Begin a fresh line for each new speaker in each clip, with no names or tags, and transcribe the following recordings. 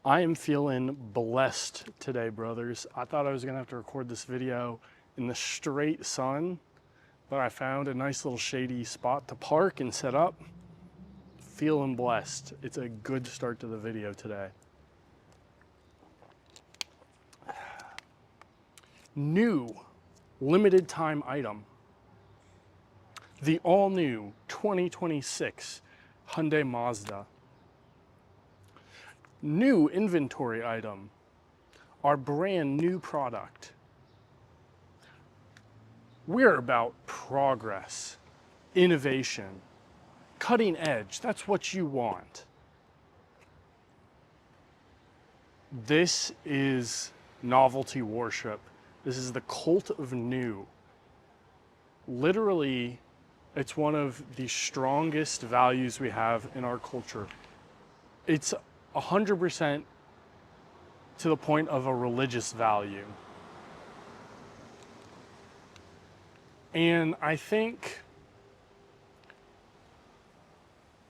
I am feeling blessed today, brothers. I thought I was gonna have to record this video in the straight sun, but I found a nice little shady spot to park and set up. Feeling blessed. It's a good start to the video today. New limited time item. The all new 2026 Hyundai Mazda. New inventory item, our brand new product. We're about progress, innovation, cutting edge. That's what you want. This is novelty worship. This is the cult of new. Literally, it's one of the strongest values we have in our culture. It's 100% to the point of a religious value. And I think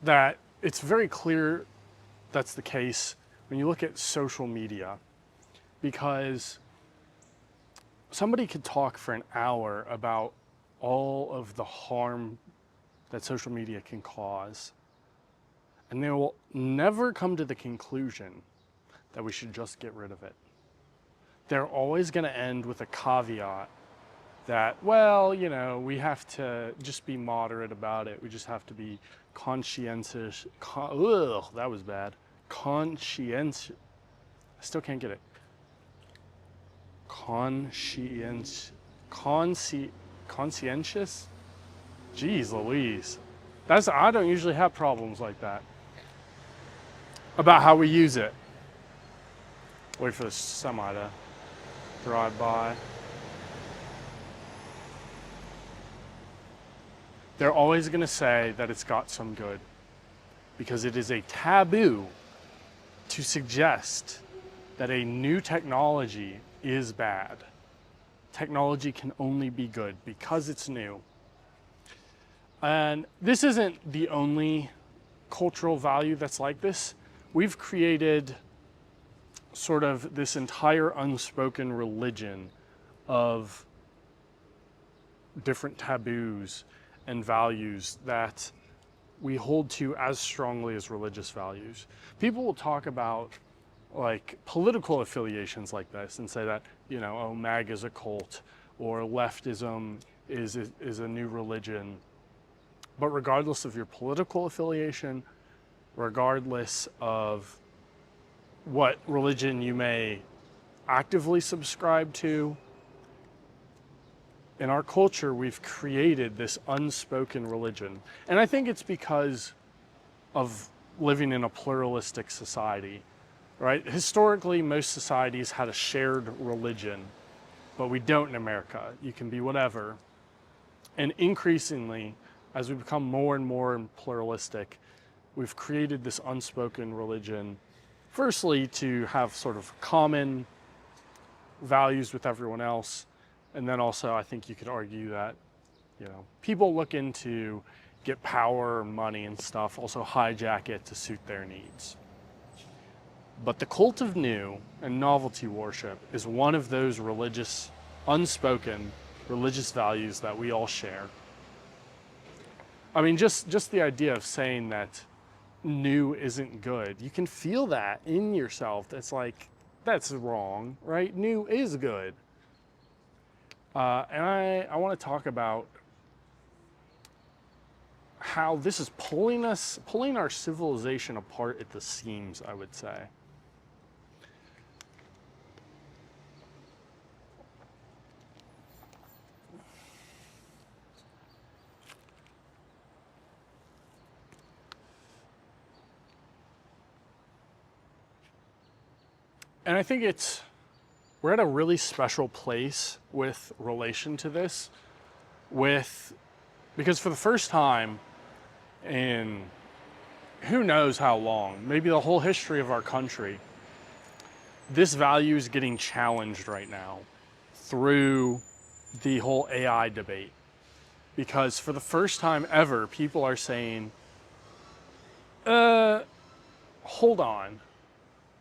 that it's very clear that's the case when you look at social media, because somebody could talk for an hour about all of the harm that social media can cause, and they will never come to the conclusion that we should just get rid of it. They're always going to end with a caveat that, well, you know, we have to just be moderate about it. We just have to be conscientious. That was bad. Conscientious. I still can't get it. Conscientious. Jeez Louise. I don't usually have problems like that. About how we use it. Wait for the semi to drive by. They're always going to say that it's got some good, because it is a taboo to suggest that a new technology is bad. Technology can only be good because it's new. And this isn't the only cultural value that's like this. We've created sort of this entire unspoken religion of different taboos and values that we hold to as strongly as religious values. People will talk about like political affiliations like this and say that, you know, oh, MAGA is a cult, or leftism is a new religion. But regardless of your political affiliation, regardless of what religion you may actively subscribe to, in our culture, we've created this unspoken religion. And I think it's because of living in a pluralistic society, right? Historically, most societies had a shared religion, but we don't in America. You can be whatever. And increasingly, as we become more and more pluralistic, we've created this unspoken religion, firstly, to have sort of common values with everyone else. And then also, I think you could argue that, you know, people looking to get power and money and stuff also hijack it to suit their needs. But the cult of new and novelty worship is one of those religious, unspoken religious values that we all share. I mean, just the idea of saying that new isn't good, you can feel that in yourself. It's like, that's wrong, right? New is good. And I want to talk about how this is pulling our civilization apart at the seams, I would say. And I think we're at a really special place with relation to this, because for the first time in who knows how long, maybe the whole history of our country, this value is getting challenged right now through the whole AI debate. Because for the first time ever, people are saying, hold on.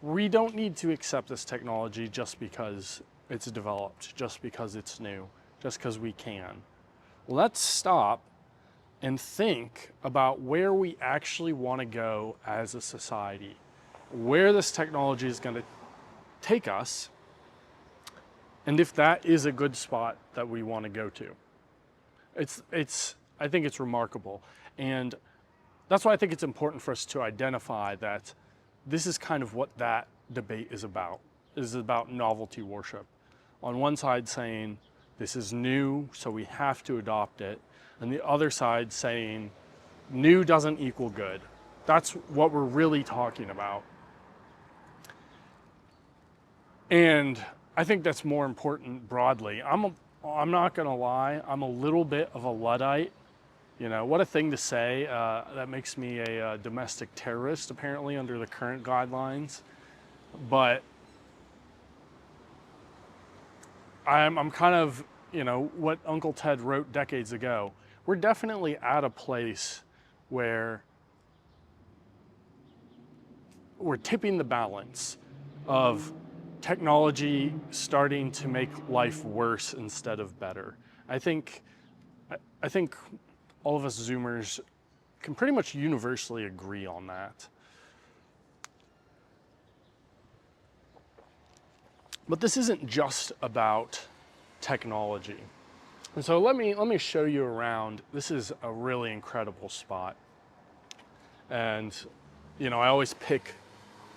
we don't need to accept this technology just because it's developed, just because it's new, just because we can. Let's stop and think about where we actually want to go as a society, where this technology is going to take us, and if that is a good spot that we want to go to. I think it's remarkable. And that's why I think it's important for us to identify that this is kind of what that debate is about. It is about novelty worship. On one side saying, this is new, so we have to adopt it. And the other side saying, new doesn't equal good. That's what we're really talking about. And I think that's more important broadly. I'm not gonna lie, I'm a little bit of a Luddite. You know, what a thing to say. That makes me a domestic terrorist, apparently, under the current guidelines. But I'm kind of, you know, what Uncle Ted wrote decades ago. We're definitely at a place where we're tipping the balance of technology starting to make life worse instead of better. I think all of us Zoomers can pretty much universally agree on that. But this isn't just about technology. And so let me show you around. This is a really incredible spot. And you know, I always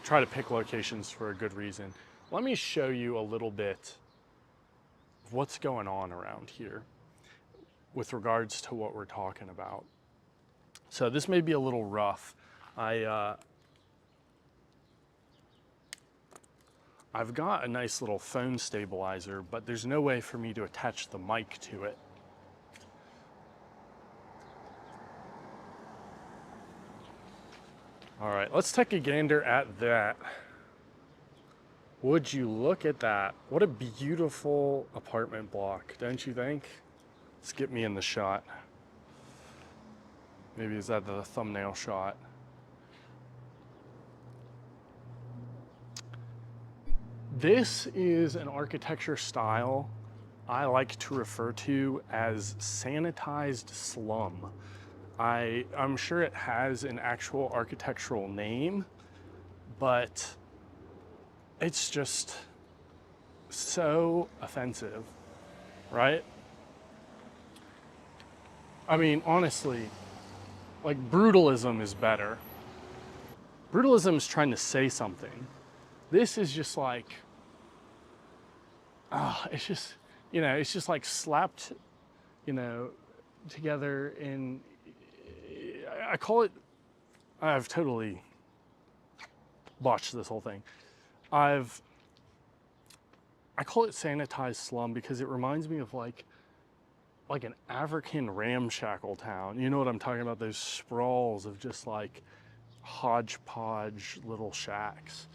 try to pick locations for a good reason. Let me show you a little bit of what's going on around here with regards to what we're talking about. So this may be a little rough. I've got a nice little phone stabilizer, but there's no way for me to attach the mic to it. All right, let's take a gander at that. Would you look at that? What a beautiful apartment block, don't you think? Let's get me in the shot. Maybe is that the thumbnail shot? This is an architecture style I like to refer to as sanitized slum. I'm sure it has an actual architectural name, but it's just so offensive, right? I mean, honestly, like brutalism is better. Brutalism is trying to say something. This is just like, it's just, you know, it's just like slapped, you know, together in, I call it, I've totally botched this whole thing. I call it sanitized slum because it reminds me of like an African ramshackle town. You know what I'm talking about? Those sprawls of just like hodgepodge little shacks.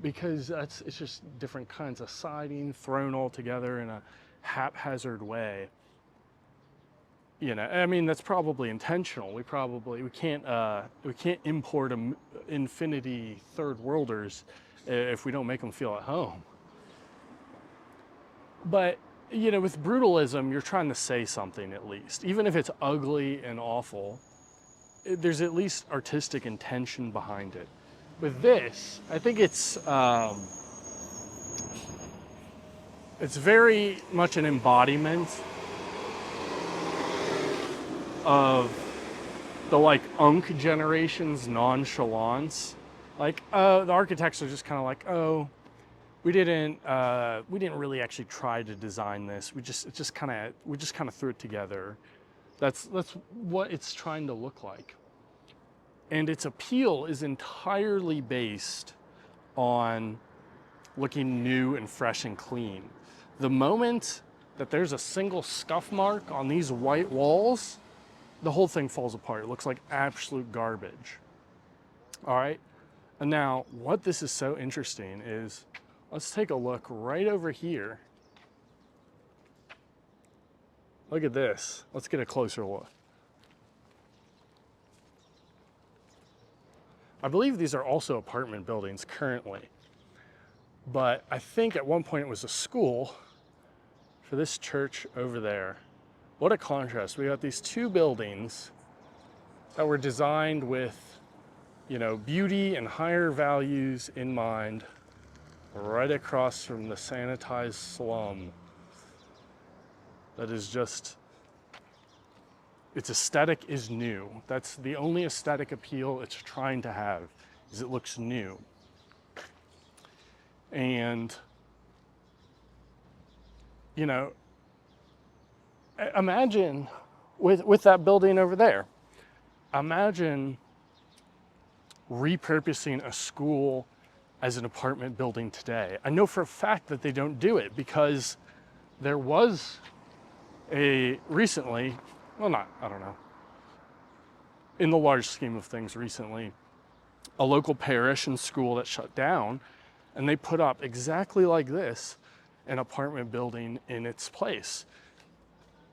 Because it's just different kinds of siding thrown all together in a haphazard way. You know, I mean, that's probably intentional. We can't import infinity third worlders if we don't make them feel at home. But, you know, with brutalism, you're trying to say something at least. Even if it's ugly and awful, there's at least artistic intention behind it. With this, I think it's very much an embodiment of the like Unk generation's nonchalance. Like, the architects are just kind of like, oh, we didn't really actually try to design this. We just kind of threw it together. That's what it's trying to look like. And its appeal is entirely based on looking new and fresh and clean. The moment that there's a single scuff mark on these white walls, the whole thing falls apart. It looks like absolute garbage. All right? And now, what this is so interesting is, let's take a look right over here. Look at this. Let's get a closer look. I believe these are also apartment buildings currently. but I think at one point it was a school for this church over there. What a contrast. We got these two buildings that were designed with, you know, beauty and higher values in mind, right across from the sanitized slum that is just, its aesthetic is new. That's the only aesthetic appeal it's trying to have, is it looks new. And, you know, imagine with that building over there, imagine repurposing a school as an apartment building today. I know for a fact that they don't do it because there was recently, well, I don't know, in the large scheme of things recently, a local parish and school that shut down, and they put up exactly like this, an apartment building in its place.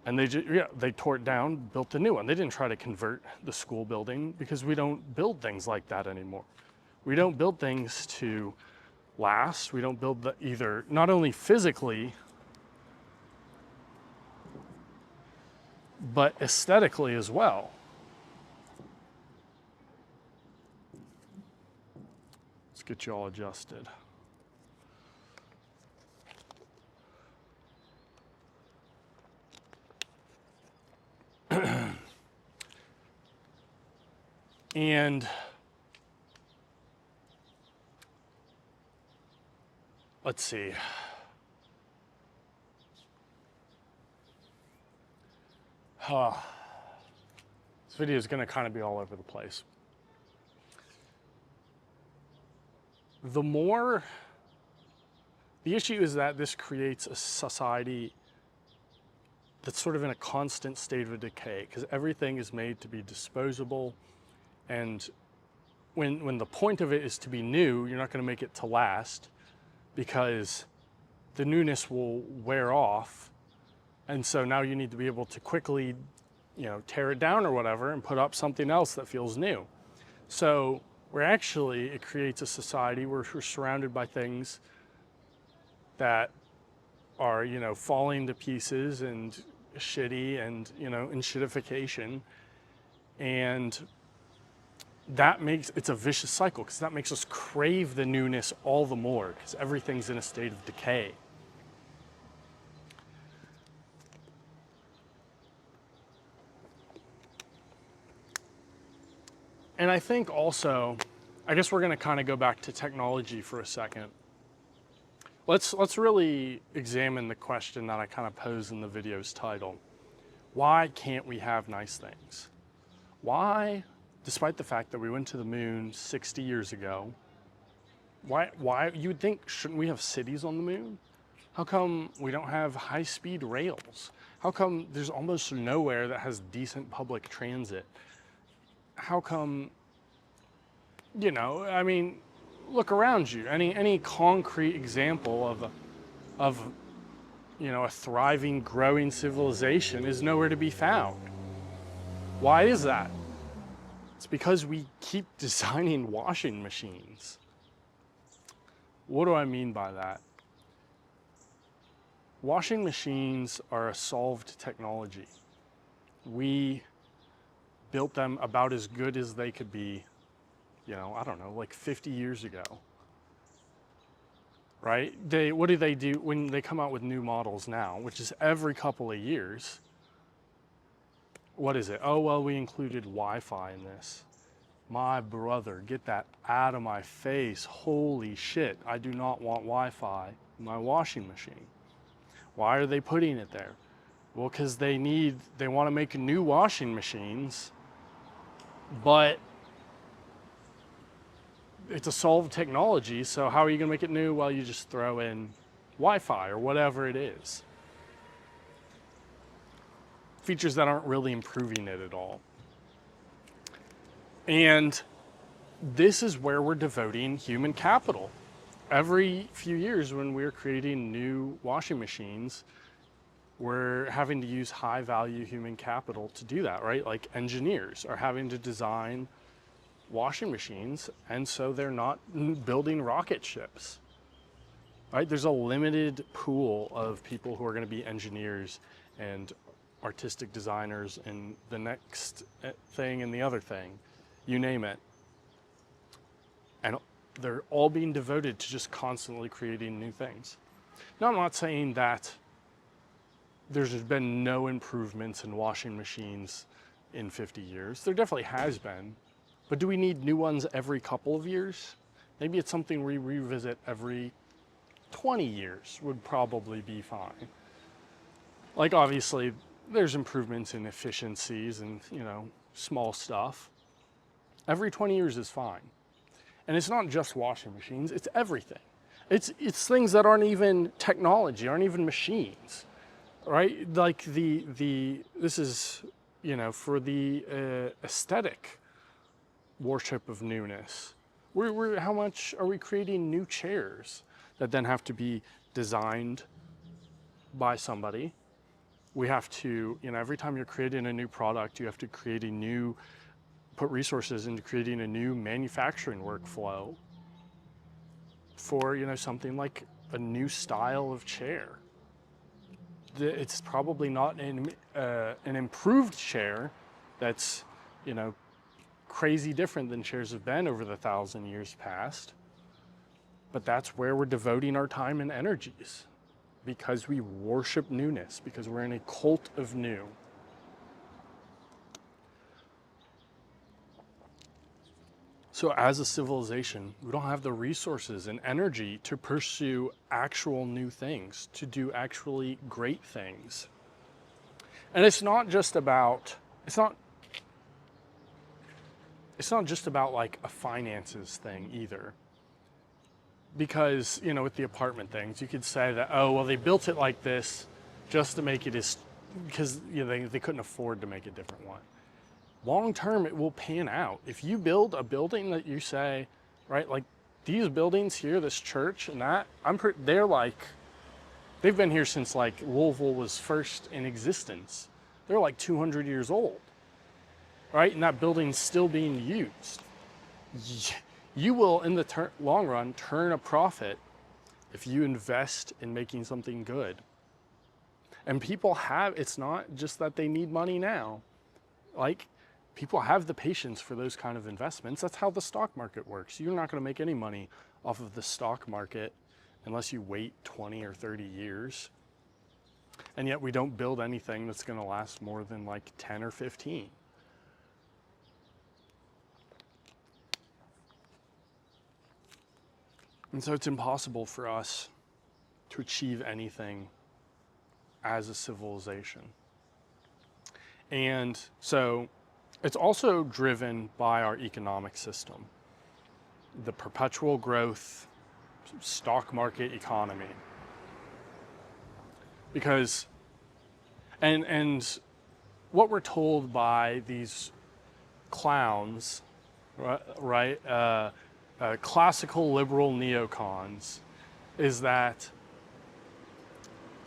And they tore it down, built a new one. They didn't try to convert the school building because we don't build things like that anymore. We don't build things to last. We don't build either, not only physically, but aesthetically as well. Let's get you all adjusted. And let's see. This video is going to kind of be all over the place. The issue is that this creates a society that's sort of in a constant state of decay because everything is made to be disposable. And when the point of it is to be new, you're not going to make it to last because the newness will wear off. And so now you need to be able to quickly, you know, tear it down or whatever and put up something else that feels new. So it creates a society where we're surrounded by things that are, you know, falling to pieces and shitty and, you know, in shittification. And it's a vicious cycle because that makes us crave the newness all the more because everything's in a state of decay. And I think also, I guess we're going to kind of go back to technology for a second. Let's really examine the question that I kind of posed in the video's title. Why can't we have nice things? Why, despite the fact that we went to the moon 60 years ago, why you would think, shouldn't we have cities on the moon? How come we don't have high-speed rails? How come there's almost nowhere that has decent public transit? How come, you know, I mean, look around you. Any concrete example of you know, a thriving, growing civilization is nowhere to be found. Why is that? It's because we keep designing washing machines. What do I mean by that? Washing machines are a solved technology. We built them about as good as they could be, you know, I don't know, like 50 years ago, right? What do they do when they come out with new models now, which is every couple of years? What is it? Oh, well, we included Wi-Fi in this. My brother, get that out of my face. Holy shit, I do not want Wi-Fi in my washing machine. Why are they putting it there? Well, because they want to make new washing machines, but it's a solved technology, so how are you going to make it new? Well, you just throw in Wi-Fi or whatever it is. Features that aren't really improving it at all. And this is where we're devoting human capital. Every few years when we're creating new washing machines, we're having to use high value human capital to do that, right? Like engineers are having to design washing machines, and so they're not building rocket ships. right? There's a limited pool of people who are going to be engineers and artistic designers and the next thing and the other thing, you name it. And they're all being devoted to just constantly creating new things. Now, I'm not saying that there's been no improvements in washing machines in 50 years. There definitely has been. But do we need new ones every couple of years? Maybe it's something we revisit every 20 years would probably be fine. Like, obviously, there's improvements in efficiencies and, small stuff. Every 20 years is fine. And it's not just washing machines, it's everything. It's things that aren't even technology, aren't even machines, right? Like this is, for the aesthetic worship of newness. How much are we creating new chairs that then have to be designed by somebody? We have to, every time you're creating a new product, you have to put resources into creating a new manufacturing workflow for, something like a new style of chair. It's probably not an improved chair that's, crazy different than chairs have been over the 1,000 years past. But that's where we're devoting our time and energies, because we worship newness, because we're in a cult of new. So as a civilization, we don't have the resources and energy to pursue actual new things, to do actually great things. And it's not just about like a finances thing either. Because, with the apartment things, you could say that, oh, well, they built it like this just to make it because they couldn't afford to make a different one. Long term, it will pan out. If you build a building that you say, right, like these buildings here, this church and that, they've been here since like Louisville was first in existence. They're like 200 years old, right? And that building's still being used. You will, in the long run, turn a profit if you invest in making something good. And it's not just that they need money now. Like, people have the patience for those kind of investments. That's how the stock market works. You're not going to make any money off of the stock market unless you wait 20 or 30 years. And yet we don't build anything that's going to last more than like 10 or 15. And so it's impossible for us to achieve anything as a civilization. And so it's also driven by our economic system, the perpetual growth stock market economy. Because, and what we're told by these clowns, right, classical liberal neocons, is that,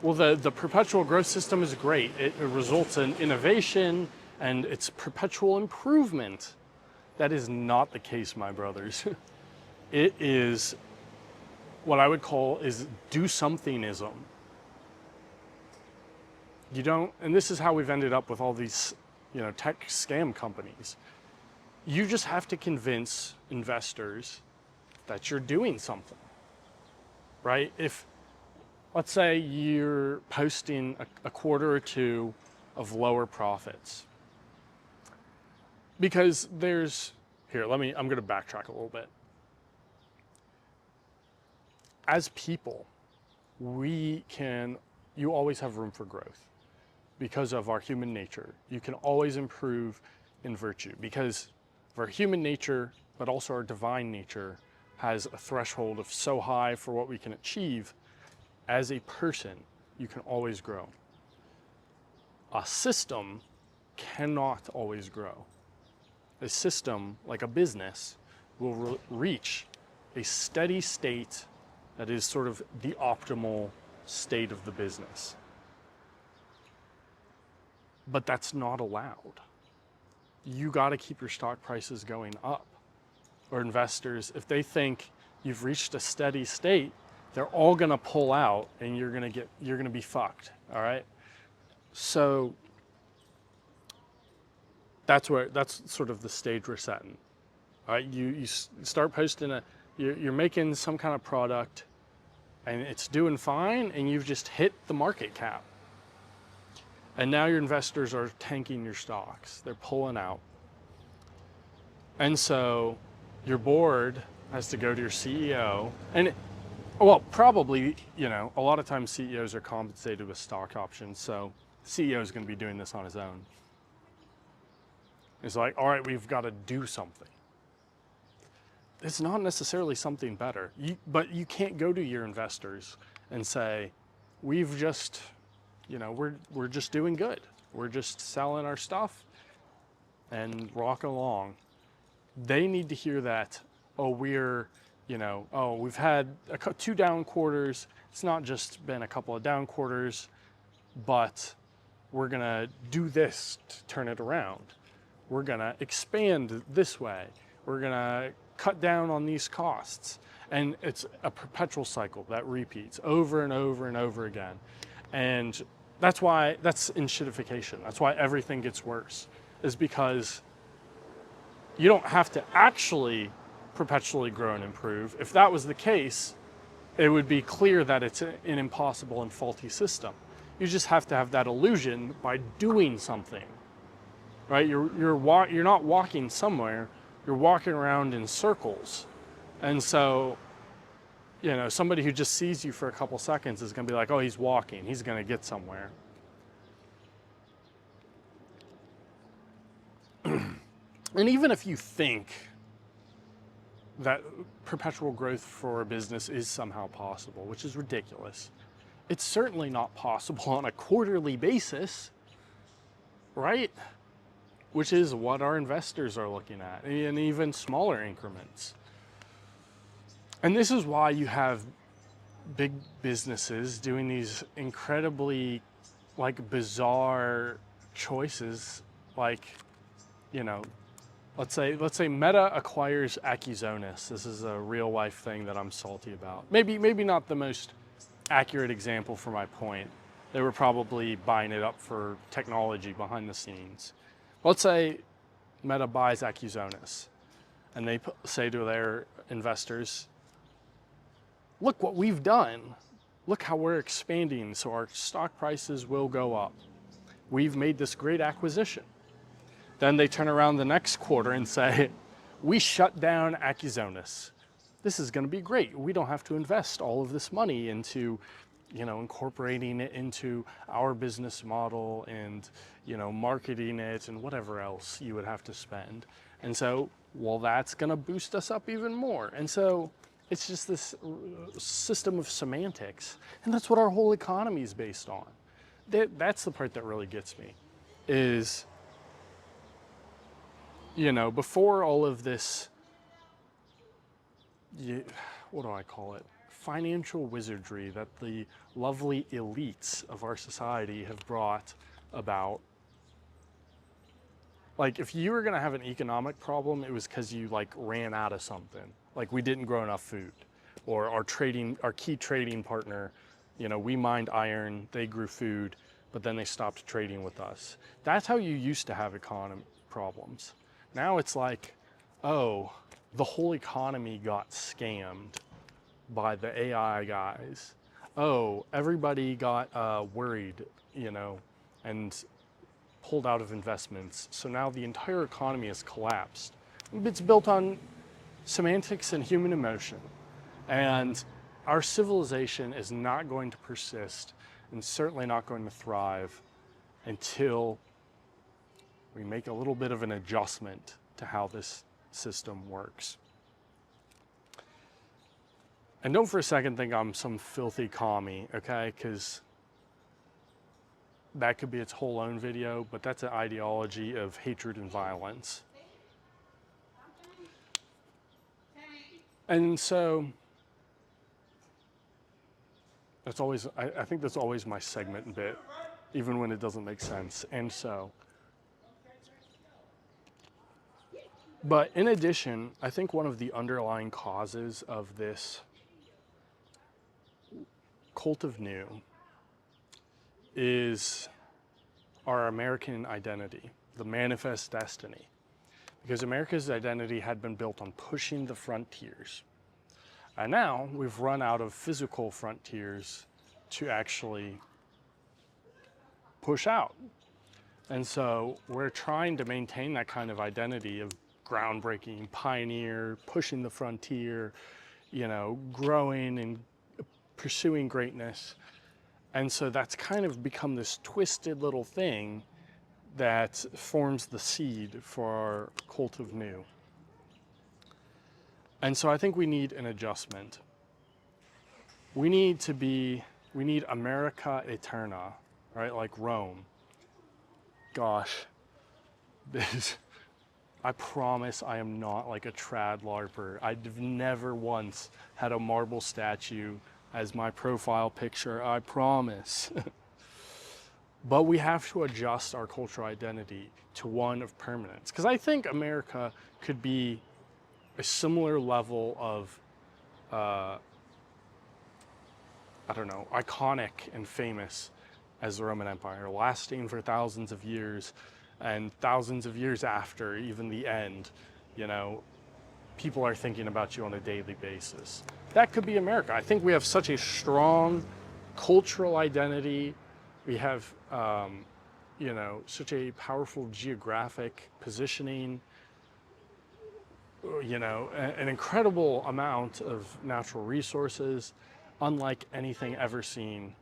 well, the perpetual growth system is great. It results in innovation and it's perpetual improvement. That is not the case, my brothers. It is what I would call is do-somethingism. And this is how we've ended up with all these, tech scam companies. You just have to convince investors that you're doing something, right? If, let's say you're posting a quarter or two of lower profits, because I'm going to backtrack a little bit. As people, you always have room for growth because of our human nature. You can always improve in virtue because of our human nature, but also our divine nature has a threshold of so high for what we can achieve. As a person, you can always grow. A system cannot always grow. A system, like a business, will reach a steady state that is sort of the optimal state of the business. But that's not allowed. You got to keep your stock prices going up. Or investors, if they think you've reached a steady state, they're all going to pull out, and you're going to be fucked. All right. So that's sort of the stage we're setting. All right. You start posting you're making some kind of product, and it's doing fine, and you've just hit the market cap. And now your investors are tanking your stocks. They're pulling out. And so your board has to go to your CEO, and well, probably, a lot of times CEOs are compensated with stock options, so the CEO is going to be doing this on his own. It's like, all right, we've got to do something. It's not necessarily something better, but you can't go to your investors and say, we've just, we're just doing good. We're just selling our stuff and rocking along. They need to hear that, we've had 2 down quarters. It's not just been a couple of down quarters, but we're gonna do this to turn it around. We're gonna expand this way. We're gonna cut down on these costs. And it's a perpetual cycle that repeats over and over and over again. And that's enshittification. That's why everything gets worse, is because you don't have to actually perpetually grow and improve. If that was the case, it would be clear that it's an impossible and faulty system. You just have to have that illusion by doing something, right? You're not walking somewhere, you're walking around in circles. And so, somebody who just sees you for a couple seconds is gonna be like, oh, he's walking, he's gonna get somewhere. And even if you think that perpetual growth for a business is somehow possible, which is ridiculous, it's certainly not possible on a quarterly basis, right? Which is what our investors are looking at, in even smaller increments. And this is why you have big businesses doing these incredibly bizarre choices, let's say Meta acquires Accuzonis. This is a real life thing that I'm salty about. Maybe not the most accurate example for my point. They were probably buying it up for technology behind the scenes. Let's say Meta buys Accuzonis, and they say to their investors, look what we've done. Look how we're expanding, so our stock prices will go up. We've made this great acquisition. Then they turn around the next quarter and say, we shut down Accuzonis. This is going to be great. We don't have to invest all of this money into, incorporating it into our business model and, marketing it and whatever else you would have to spend. And so, that's going to boost us up even more. And so it's just this system of semantics. And that's what our whole economy is based on. That's the part that really gets me, is, before all of this, what do I call it? Financial wizardry that the lovely elites of our society have brought about. If you were gonna have an economic problem, it was because you ran out of something. We didn't grow enough food, or our key trading partner, we mined iron, they grew food, but then they stopped trading with us. That's how you used to have economic problems. Now it's oh, the whole economy got scammed by the AI guys. Oh, everybody got worried, and pulled out of investments. So now the entire economy has collapsed. It's built on semantics and human emotion. And our civilization is not going to persist, and certainly not going to thrive, until we make a little bit of an adjustment to how this system works. And don't for a second think I'm some filthy commie, okay? Because that could be its whole own video, but that's an ideology of hatred and violence. And so that's always, I think that's always my segment bit, even when it doesn't make sense. And so, but in addition, I think one of the underlying causes of this cult of new is our American identity, the manifest destiny. Because America's identity had been built on pushing the frontiers. And now we've run out of physical frontiers to actually push out. And so we're trying to maintain that kind of identity of groundbreaking, pioneer, pushing the frontier, you know, growing and pursuing greatness. And so that's kind of become this twisted little thing that forms the seed for our cult of new. And so I think we need an adjustment. We need America Eterna, right? Like Rome. Gosh, I promise I am not like a trad LARPer. I've never once had a marble statue as my profile picture, I promise. But we have to adjust our cultural identity to one of permanence. Because I think America could be a similar level of, I don't know, iconic and famous as the Roman Empire, lasting for thousands of years, and thousands of years after even the end, you know, people are thinking about you on a daily basis. That could be America. I think we have such a strong cultural identity. We have, you know, such a powerful geographic positioning, you know, an incredible amount of natural resources, unlike anything ever seen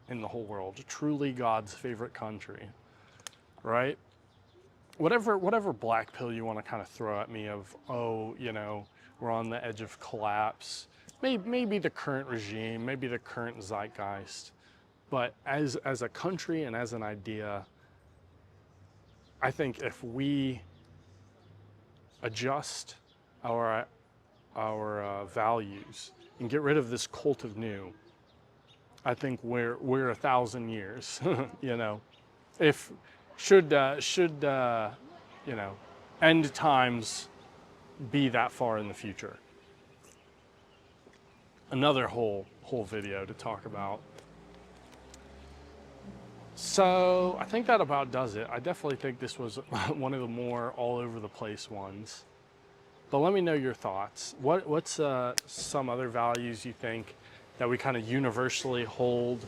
in the whole world. Truly God's favorite country, right? Whatever black pill you want to kind of throw at me of, oh, you know, we're on the edge of collapse. Maybe the current regime, maybe the current zeitgeist. But as a country and as an idea, I think if we adjust our values and get rid of this cult of new, I think we're 1,000 years. You know, if should you know, end times be that far in the future? Another whole video to talk about. So I think that about does it. I definitely think this was one of the more all over the place ones. But let me know your thoughts. What's some other values you think that we kind of universally hold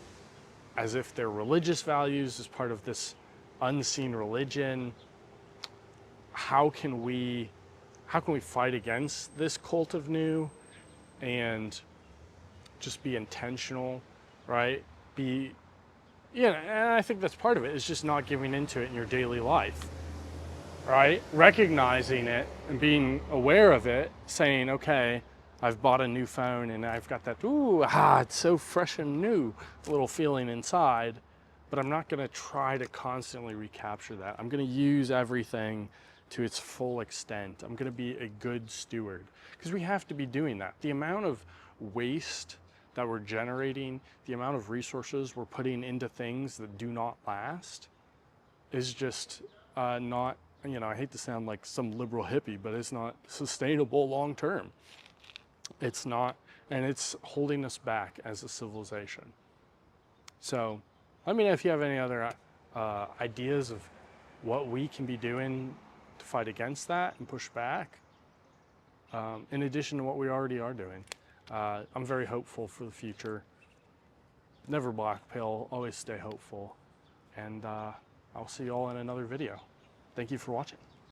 as if they're religious values as part of this unseen religion? How can we fight against this cult of new and just be intentional, right? Yeah, and I think that's part of it, is just not giving into it in your daily life, right? Recognizing it and being aware of it, saying, okay, I've bought a new phone and I've got that, it's so fresh and new little feeling inside, but I'm not gonna try to constantly recapture that. I'm gonna use everything to its full extent. I'm gonna be a good steward, because we have to be doing that. The amount of waste that we're generating, the amount of resources we're putting into things that do not last is just not, you know, I hate to sound like some liberal hippie, but it's not sustainable long term. It's not, and it's holding us back as a civilization. So let me know if you have any other ideas of what we can be doing to fight against that and push back, in addition to what we already are doing. I'm very hopeful for the future. Never black pill, always stay hopeful. And I'll see you all in another video. Thank you for watching.